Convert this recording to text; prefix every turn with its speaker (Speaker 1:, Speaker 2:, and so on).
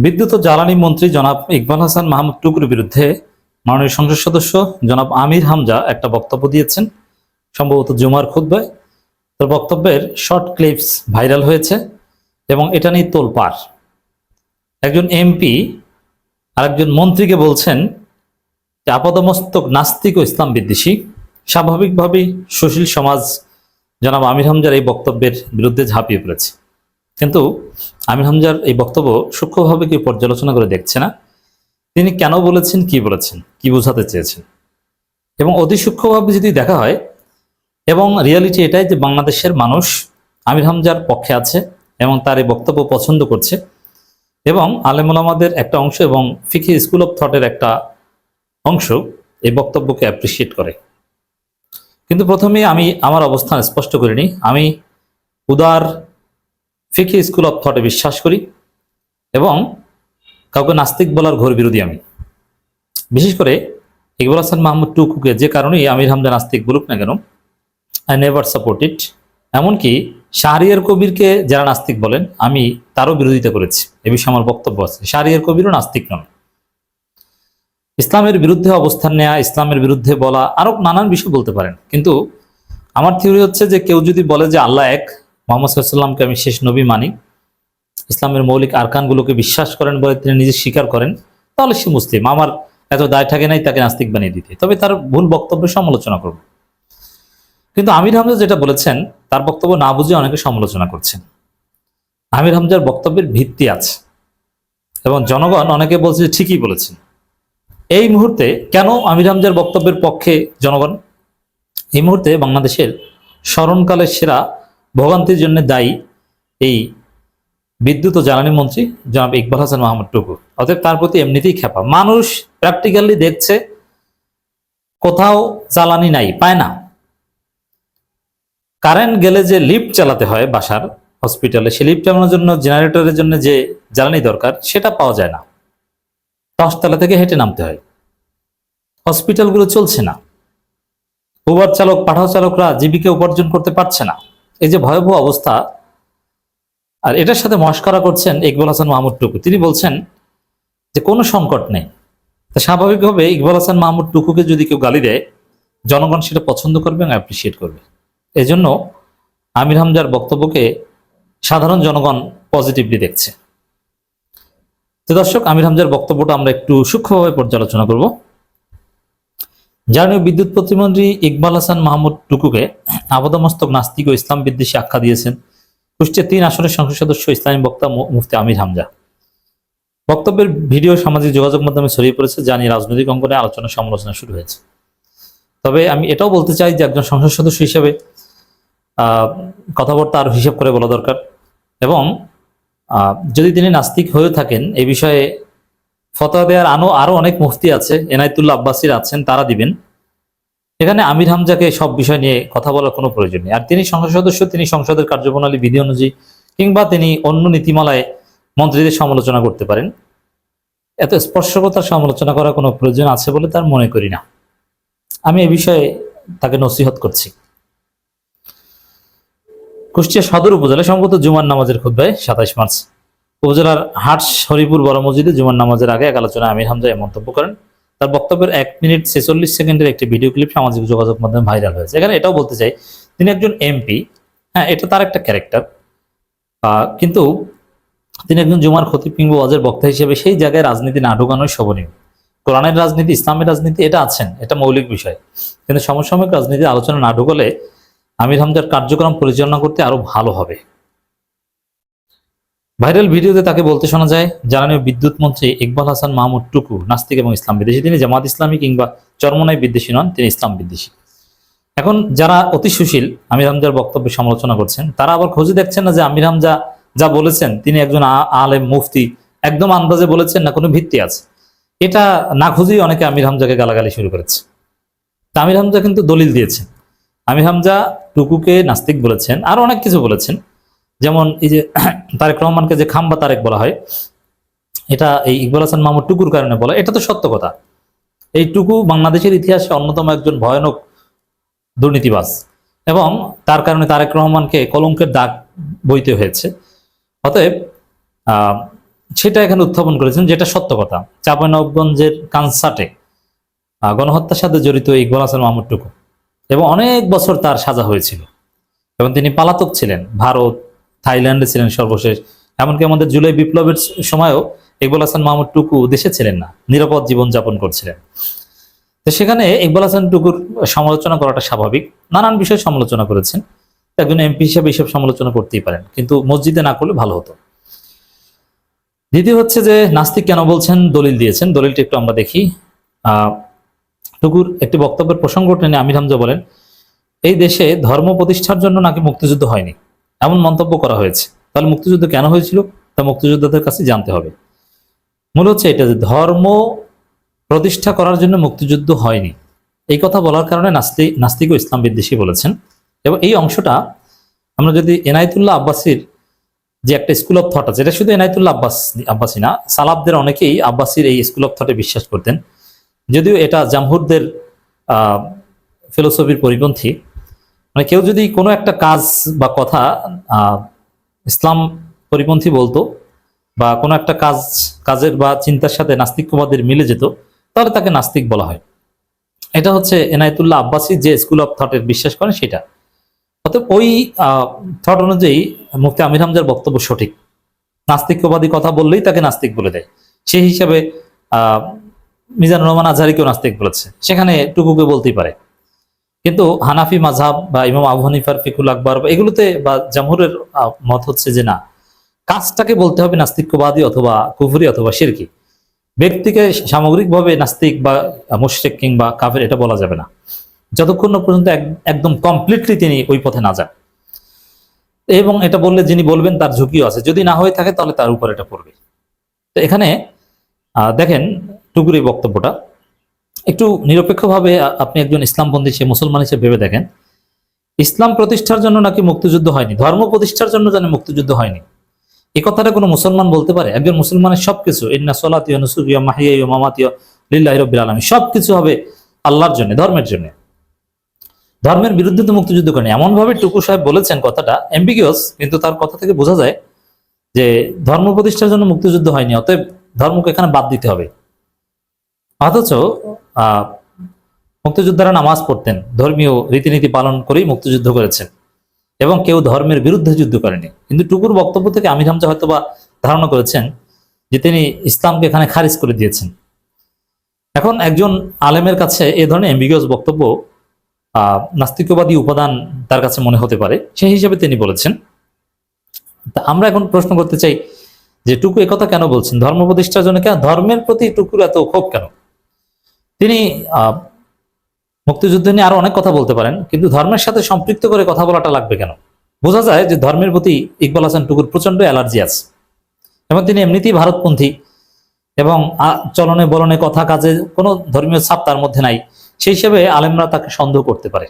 Speaker 1: বিদ্যুৎ ও জ্বালানি মন্ত্রী জনাব ইকবাল হাসান মাহমুদ টুকুর বিরুদ্ধে মাননীয় সংসদ সদস্য জনাব আমির হামজা একটা বক্তব্য দিয়েছেন, সম্ভবত জুমার খুতবায়। তার বক্তব্যের শর্ট ক্লিপস ভাইরাল হয়েছে এবং এটা নিয়ে তোলপাড়। একজন এমপি আরেকজন মন্ত্রীকে বলছেন যে আপাদমস্তক নাস্তিক ও ইসলাম বিদ্বেষী। স্বাভাবিকভাবেই সুশীল সমাজ জনাব আমির হামজার এই বক্তব্যের বিরুদ্ধে ঝাঁপিয়ে পড়েছে, কিন্তু আমির হামজার এই বক্তব্য সূক্ষ্মভাবে কেউ পর্যালোচনা করে দেখছে না। তিনি কেন বলেছেন, কি বোঝাতে চেয়েছেন, এবং অতি সূক্ষ্মভাবে যদি দেখা হয়, এবং রিয়ালিটি এটাই যে বাংলাদেশের মানুষ আমির হামজার পক্ষে আছে এবং তার এই বক্তব্য পছন্দ করছে, এবং আলেম ওলামাদের একটা অংশ এবং ফিকি স্কুল অফ থটের একটা অংশ এই বক্তব্যকে অ্যাপ্রিসিয়েট করে। কিন্তু প্রথমে আমি আমার অবস্থান স্পষ্ট করিনি। আমি উদার ফিকি স্কুল অফ থটে বিশ্বাস করি এবং কাউকে নাস্তিক বলার ঘোর বিরোধী আমি। বিশেষ করে ইকবাল হাসান মাহমুদ টুকুকে যে কারণেই আমির হামজা নাস্তিক বলুক না কেন, আই নেভার সাপোর্ট ইট। এমনকি শাহরিয়ার কবিরকে যারা নাস্তিক বলেন, আমি তারও বিরোধিতা করেছি। এ বিষয়ে আমার বক্তব্য আছে। শাহরিয়ার কবিরও নাস্তিক নন। ইসলামের বিরুদ্ধে অবস্থান নেওয়া, ইসলামের বিরুদ্ধে বলা, আরো নানান বিষয় বলতে পারেন, কিন্তু আমার থিওরি হচ্ছে যে কেউ যদি বলে যে আল্লাহ এক, মোহাম্মদ সাল্লামকে আমি শেষ নবী মানি, ইসলামের মৌলিক আরকানগুলোকে বিশ্বাস করেন বলে তিনি নিজে স্বীকার করেন, তাহলে সে মুসলিম। আমার এত দায় থাকে নাই তাকে নাস্তিক বানিয়ে দিতে, তবে তার ভুল বক্তব্যের সমালোচনা করব। কিন্তু আমির হামজা যেটা বলেছেন তার বক্তব্য না বুঝে অনেকে সমালোচনা করছেন। আমির হামজার বক্তব্যের ভিত্তি আছে এবং জনগণ অনেকে বলছে যে ঠিকই বলেছেন। এই মুহূর্তে কেন আমির হামজার বক্তব্যের পক্ষে জনগণ? এই মুহূর্তে বাংলাদেশের স্মরণকালের সেরা ভোগান্তির জন্য দায়ী এই বিদ্যুৎ ও জ্বালানি মন্ত্রী জনাব ইকবাল হাসান মাহমুদ টুকু। অতএব তার প্রতি এমনিতেই খেপা। মানুষ প্র্যাকটিক্যালি দেখছে কোথাও জ্বালানি নাই, পায় না। কারেন্ট গেলে যে লিফট চালাতে হয় বাসার হসপিটালে, সেই লিফট চালানোর জন্য জেনারেটরের জন্য যে জ্বালানি দরকার সেটা পাওয়া যায় না। 10 তলা থেকে হেঁটে নামতে হয়। হসপিটালগুলো চলছে না। উবার চালক, পাঠাও চালকরা জীবিকা উপার্জন করতে পারছে না। এই যে ভয়াবহ অবস্থা, আর এটার সাথে মশকরা করছেন ইকবাল হাসান মাহমুদ টুকু। তিনি বলছেন যে কোনো সংকট নেই। তা স্বাভাবিকভাবে ইকবাল হাসান মাহমুদ টুকুকে যদি কেউ গালি দেয়, জনগণ সেটা পছন্দ করবে এবং অ্যাপ্রিসিয়েট করবে। এই জন্য আমির হামজার বক্তব্যকে সাধারণ জনগণ পজিটিভলি দেখছে। তো দর্শক, আমির হামজার বক্তব্যটা আমরা একটু সূক্ষ্মভাবে পর্যালোচনা করব। জাতীয় বিদ্যুৎ প্রতিমন্ত্রী ইকবাল হাসান মাহমুদ টুকুকে আপাদমস্তক নাস্তিক ও ইসলাম বিদ্বেষী আখ্যা দিয়েছেন কুষ্টিয়া 3 আসনের সংসদ সদস্য ইসলামী বক্তা মুফতি আমির হামজা। বক্তব্যের ভিডিও সামাজিক যোগাযোগ মাধ্যমে ছড়িয়ে পড়েছে, যা নিয়ে রাজনৈতিক অঙ্গনে আলোচনা সমালোচনা শুরু হয়েছে। তবে আমি এটাও বলতে চাই যে একজন সংসদ সদস্য হিসেবে কথাবার্তা আরো হিসাব করে বলা দরকার, এবং যদি তিনি নাস্তিক হয়ে থাকেন এই বিষয়ে ফতোয়া দেওয়ার আরো অনেক মুফতি আছে, এনায়েতুল্লাহ আব্বাসীর আছেন, তারা দিবেন। এখানে আমির হামজাকে সব বিষয় নিয়ে কথা বলার কোনো প্রয়োজন নেই। আর তিনি সংসদ সদস্য, তিনি সংসদের কার্যপ্রণালী বিধি অনুযায়ী কিংবা তিনি অন্য নীতিমালায় মন্ত্রীদের সমালোচনা করতে পারেন। এত স্পর্শকতার সমালোচনা করার কোনো প্রয়োজন আছে বলে তার মনে করি না। আমি এ বিষয়ে তাকে নসিহত করছি। কুষ্টিয়া সদর উপজেলায় সম্ভবত জুমার নামাজের খুতবায় 27 মার্চ উপজেলার হাট হরিপুর বড় মসজিদে জুমার নামাজের আগে এক আলোচনায় আমির হামজা এই মন্তব্য করেন। তার বক্তব্যের 1 মিনিট 46 সেকেন্ডের একটি ভিডিও ক্লিপ সামাজিক যোগাযোগ মাধ্যমে ভাইরাল হয়েছে। এখানে এটাও বলতে চাই, তিনি একজন এমপি, হ্যাঁ, এটা তার একটা ক্যারেক্টার, কিন্তু তিনি একজন জুমার খতিব কিংবা ওয়াজের বক্তা হিসেবে সেই জায়গায় রাজনীতি না ঢোকানোই শোভনীয়। কোরআনের রাজনীতি, ইসলামের রাজনীতি এটা আছেন, এটা মৌলিক বিষয়, কিন্তু সমসাময়িক রাজনীতির আলোচনা না ঢুকলে আমির হামজার কার্যক্রম পরিচালনা করতে আরো ভালো হবে। ভাইরাল ভিডিওতে তাকে বলতে শোনা যায়, জ্বালানি ও বিদ্যুৎ মন্ত্রী ইকবাল হাসান মাহমুদ টুকু নাস্তিক এবং ইসলাম বিদ্বেষী। তিনি জামাত ইসলামী কিংবা চরমনাই বিদ্বেষী নন, তিনি ইসলাম বিদ্বেষী। এখন যারা অতি সুশীল আমির হামজার বক্তব্যের সমালোচনা করছেন, তারা আবার খোঁজে দেখছেন না যে আমির হামজা যা বলেছেন, তিনি একজন আলেম মুফতি একদম আন্দাজে বলেছেন না কোনো ভিত্তি আছে। এটা না খুঁজেই অনেকে আমির হামজাকে গালাগালি শুরু করেছে। তা আমির হামজা কিন্তু দলিল দিয়েছেন। আমির হামজা টুকুকে নাস্তিক বলেছেন, আরো অনেক কিছু বলেছেন। যেমন এই যে তারেক রহমানকে যে খাম্বা তারেক বলা হয়, এটা এই ইকবাল হাসান মাহমুদ টুকুর কারণে বলা, এটা তো সত্য কথা। এই টুকু বাংলাদেশের ইতিহাসে অন্যতম একজন ভয়ানক দুর্নীতিবাজ, এবং তার কারণে তারেক রহমানকে কলঙ্কের দাগ বইতে হয়েছে। অতএব সেটা এখানে উত্থাপন করেছেন, যেটা সত্য কথা। চাঁপাইনবাবগঞ্জের কানসাটে গণহত্যার সাথে জড়িত ইকবাল হাসান মাহমুদ টুকু, এবং অনেক বছর তার সাজা হয়েছিল, এবং তিনি পলাতক ছিলেন, ভারত থাইল্যান্ডে ছিলেন সর্বশেষ। এমনকি আমাদের জুলাই বিপ্লবের সময়ও ইকবাল হাসান মাহমুদ টুকু দেশে ছিলেন না, নিরাপদ জীবন যাপন করছিলেন। তো সেখানে ইকবাল হাসান টুকুর সমালোচনা করাটা স্বাভাবিক। নানান বিষয়ে সমালোচনা করেছেন, একজন এমপি হিসেবে এইসব সমালোচনা করতেই পারেন, কিন্তু মসজিদে না করলে ভালো হতো। দ্বিতীয় হচ্ছে যে নাস্তিক কেন বলছেন, দলিল দিয়েছেন। দলিলটা একটু আমরা দেখি। টুকুর একটি বক্তব্যের প্রসঙ্গ টেনে আমির হামজা বলেন, এই দেশে ধর্ম প্রতিষ্ঠার জন্য নাকি মুক্তিযুদ্ধ হয়নি, এমন মন্তব্য করা হয়েছে। তাহলে মুক্তিযুদ্ধ কেন হয়েছিল তা মুক্তিযোদ্ধাদের কাছে জানতে হবে। মূল হচ্ছে এটা যে ধর্ম প্রতিষ্ঠা করার জন্য মুক্তিযুদ্ধ হয়নি, এই কথা বলার কারণে নাস্তিক ও ইসলাম বিদ্বেষী বলেছেন। এবং এই অংশটা আমরা যদি এনায়েতুল্লাহ আব্বাসীর যে একটা স্কুল অফ থট আছে, এটা শুধু এনায়েতুল্লাহ আব্বাসী না, সালাফদের অনেকেই আব্বাসীর এই স্কুল অফ থটে বিশ্বাস করতেন, যদিও এটা জামহুরদের ফিলোসফির পরিপন্থী। মানে কেউ যদি কোনো একটা কাজ বা কথা ইসলাম পরিপন্থী বলতো, বা কোনো একটা কাজের বা চিন্তার সাথে নাস্তিকবাদের মিলে যেত, তাহলে তাকে নাস্তিক বলা হয়। এটা হচ্ছে এনায়েতুল্লাহ আব্বাসী যে স্কুল অফ থটের বিশ্বাস করেন সেটা। অতএব ওই থট অনুযায়ী মুফতি আমির হামজার বক্তব্য সঠিক। নাস্তিকবাদী কথা বললেই তাকে নাস্তিক বলে দেয়। সেই হিসাবে মিজানুর রহমান আজহারিকেও নাস্তিক বলেছে, সেখানে টুকুকে বলতেই পারে। কিন্তু হানাফি মাযহাব বা ইমাম আবু হানিফার ফিকুল আকবর বা এগুলোতে বা জামহুরের মত হচ্ছে যে না, কাজটাকে বলতে হবে নাস্তিকবাদী অথবা কুফরি অথবা শিরকি। ব্যক্তিকে সামগ্রিকভাবে নাস্তিক বা মুশরিক কিংবা কাফের এটা বলা যাবে না, যতক্ষণ না পর্যন্ত একদম কমপ্লিটলি তিনি ওই পথে না যান। এবং এটা বললে যিনি বলবেন তার ঝুঁকিও আছে, যদি না হয়ে থাকে তাহলে তার উপর এটা পড়বে। তো এখানে দেখেন টুকুর এই বক্তব্যটা একটু নিরপেক্ষভাবে আপনি একজন ইসলামপন্থী সে মুসলমান হিসেবে ভেবে দেখেন। ইসলাম প্রতিষ্ঠার জন্য নাকি মুক্তিযুদ্ধ হয়নি, ধর্ম প্রতিষ্ঠার জন্য যেন মুক্তিযুদ্ধ হয়নি, এই কথাটা কোনো মুসলমান বলতে পারে? একজন মুসলমানের সবকিছু, ইন্না সলাতি ওয়া নুসুকি ওয়া মাহইয়ায়া ওয়া মামাতি লিল্লাহি রাব্বিল আলামিন, সবকিছু হবে আল্লাহর জন্য, ধর্মের জন্য। ধর্মের বিরুদ্ধে তো মুক্তিযুদ্ধ করেনি। এমন ভাবে টুকু সাহেব বলেছেন, কথাটা এম্বিগিয়াস, কিন্তু তার কথা থেকে বোঝা যায় যে ধর্ম প্রতিষ্ঠার জন্য মুক্তিযুদ্ধ হয়নি, অতএব ধর্মকে এখানে বাদ দিতে হবে। অথচ মুক্তিযোদ্ধারা নামাজ পড়তেন, ধর্মীয় রীতিনীতি পালন করেই মুক্তিযুদ্ধ করেছেন, এবং কেউ ধর্মের বিরুদ্ধে যুদ্ধ করেনি। কিন্তু টুকুর বক্তব্য থেকে আমির হামজা হয়তোবা ধারণা করেছেন যে তিনি ইসলামকে এখানে খারিজ করে দিয়েছেন। এখন একজন আলেমের কাছে এ ধরনের এম্বিগিয়াস বক্তব্য নাস্তিকবাদী উপাদান তার কাছে মনে হতে পারে, সেই হিসেবে তিনি বলেছেন। তা আমরা এখন প্রশ্ন করতে চাই যে টুকু একথা কেন বলছেন, ধর্ম প্রতিষ্ঠার জন্য কেন, ধর্মের প্রতি টুকুর এত ক্ষোভ কেন? তিনি মুক্তিযুদ্ধ নিয়ে আরো অনেক কথা বলতে পারেন, কিন্তু ধর্মের সাথে সম্পৃক্ত করে কথা বলাটা লাগবে কেন? বোঝা যায় যে ধর্মের প্রতি ইকবাল হাসান টুকুর প্রচন্ড অ্যালার্জি আছে, এবং তিনি এমনিতেই ভারতপন্থী, এবং চলনে বলনে কথা কাজে কোনো ধর্মীয় ছাপ তার মধ্যে নাই। সেই হিসেবে আলেমরা তাকে সন্দেহ করতে পারে।